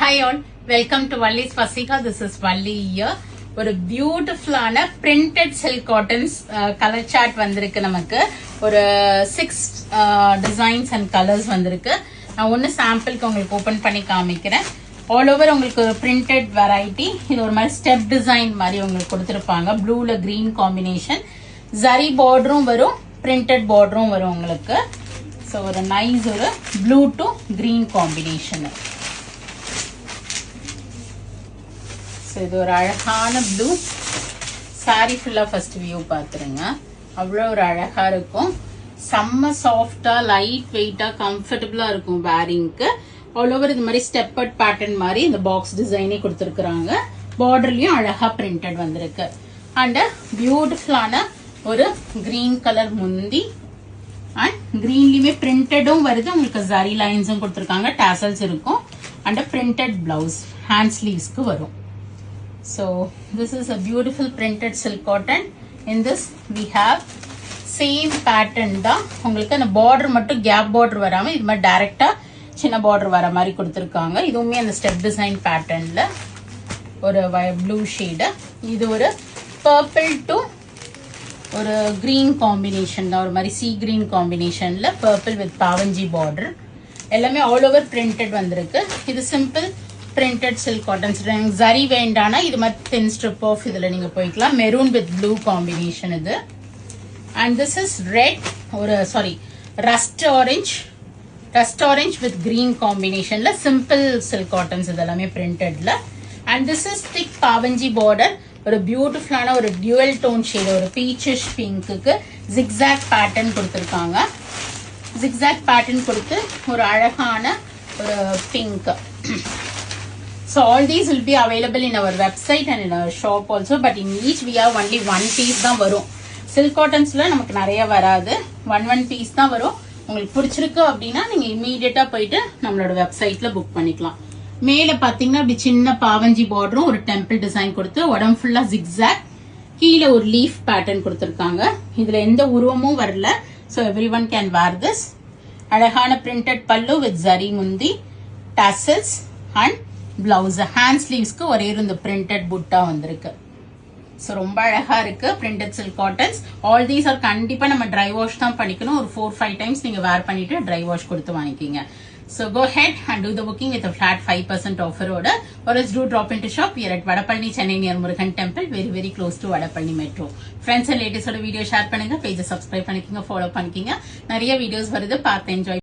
Hi all, welcome to Valli's Fasika. This is Valli here. ஒரு பியூட்டிஃபுல்லான printed silk cottons colour chart வந்திருக்கு. நமக்கு ஒரு 6 டிசைன்ஸ் அண்ட் கலர்ஸ் வந்திருக்கு. நான் ஒன்று சாம்பிளுக்கு உங்களுக்கு ஓப்பன் பண்ணி காமிக்கிறேன். ஆல் ஓவர் உங்களுக்கு பிரிண்டட் வெரைட்டி. இது ஒரு மாதிரி ஸ்டெப் டிசைன் மாதிரி உங்களுக்கு கொடுத்துருப்பாங்க. ப்ளூல கிரீன் காம்பினேஷன், ஜரி பார்டரும் வரும், பிரிண்டட் பார்டரும் வரும் உங்களுக்கு. ஸோ ஒரு நைஸ் ஒரு ப்ளூ டு கிரீன் காம்பினேஷன். இது ஒரு அழகான ப்ளூ சாரி. ஃபுல்லா ஃபர்ஸ்ட் வியூ பாத்துருங்க. அவ்வளோ ஒரு அழகா இருக்கும். செம்ம சாஃப்டா லைட் வெயிட்டா கம்ஃபர்டபுளா இருக்கும் வேரிங்க்கு. ஆல் ஓவர் இது மாதிரி ஸ்டெப்பட் பேட்டர்ன் மாதிரி இந்த பாக்ஸ் டிசைனே கொடுத்துருக்காங்க. பார்டர்லயும் அழகா பிரிண்டட் வந்திருக்கு. அண்ட் பியூட்டிஃபுல்லான ஒரு கிரீன் கலர் முந்தி அண்ட் கிரீன்லயுமே பிரிண்டடும் வருது. உங்களுக்கு ஜரி லைன்ஸும் கொடுத்துருக்காங்க, டாசல்ஸ் இருக்கும். அண்ட் பிரிண்டட் பிளவுஸ் ஹேண்ட் ஸ்லீவ்ஸ்க்கு வரும். So this is a beautiful printed silk cotton. In this we have same pattern தான். உங்களுக்கு அந்த border மட்டும் gap border வராம இது மாதிரி டைரக்டா சின்ன border வர மாதிரி கொடுத்திருக்காங்க. இதுவுமே அந்த ஸ்டெப் டிசைன் பேட்டர்ன்ல ஒரு ப்ளூ ஷேட். இது ஒரு purple to ஒரு green காம்பினேஷன் தான். ஒரு மாதிரி sea green காம்பினேஷன்ல purple with பாவஞ்சி border. எல்லாமே ஆல் ஓவர் பிரிண்டட் வந்திருக்கு. இது simple printed silk cottons. Zari வேண்டானா இது மாதிரி தின் ஸ்ட்ரிப் ஆஃப் இதுல நீங்க போய்க்கலாம். மெரூன் வித் ப்ளூ காம்பினேஷன் இது. அண்ட் திஸ் இஸ் ரெட் ஒரு sorry rust orange with green காம்பினேஷன்ல சிம்பிள் சில்க் காட்டன்ஸ் இதெல்லாமே பிரிண்டட்ல. அண்ட் திஸ் இஸ் திக் பாவஞ்சி பார்டர். ஒரு பியூட்டிஃபுல்லான ஒரு டியூவல் டோன் ஷேட், ஒரு பீச்சிஷ் பிங்க்குக்கு ஜிக்ஸாக் பேட்டர்ன் கொடுத்துருக்காங்க. ஜிக்ஸாக் பேட்டர்ன் கொடுத்து ஒரு அழகான ஒரு pink. So all these will be available in our website and in our shop also, but in each we have only one piece தான் வரும். silk cottonsல நமக்கு நிறைய வராது. one piece தான் வரும். உங்களுக்கு பிடிச்சிருக்கு அப்படின்னா நீங்க இமீடியட்டா போயிட்டு நம்மளோட வெப்சைட்ல புக் பண்ணிக்கலாம். மேல பாத்தீங்கன்னா அப்படி சின்ன பாவஞ்சி பார்டரும் ஒரு டெம்பிள் டிசைன் கொடுத்து உடம்பு ஃபுல்லா ஜிக்ஸாக், கீழே ஒரு லீஃப் பேட்டர்ன் கொடுத்துருக்காங்க. இதுல எந்த உருவமும் வரல. So everyone can wear this. அழகான printed பல்லு with zari முந்தி, tassels and பிளவுஸ். ஹேண்ட் ஸ்லீவ்ஸ்க்கு ஒரே இந்த பிரிண்டட் புட்டா வந்திருக்கு. ஸோ ரொம்ப அழகா இருக்கு printed silk cottons. All these are கண்டிப்பா நம்ம ட்ரை வாஷ் தான் பண்ணிக்கணும். ஒரு 4-5 டைம்ஸ் நீங்க வேர் பண்ணிட்டு ட்ரை வாஷ் கொடுத்து வாங்கிக்கிங்க. So go ahead and do the booking with a flat 5% offer order, or else do drop into shop. We are at Vadapalli, Chennai near Murugan Temple, very close to Vadapalli Metro. Friends and ladies oda video share பண்ணுங்க, page subscribe பண்ணிக்கங்க, follow பண்ணிக்கங்க. நிறைய videos வருது, பார்த்து enjoy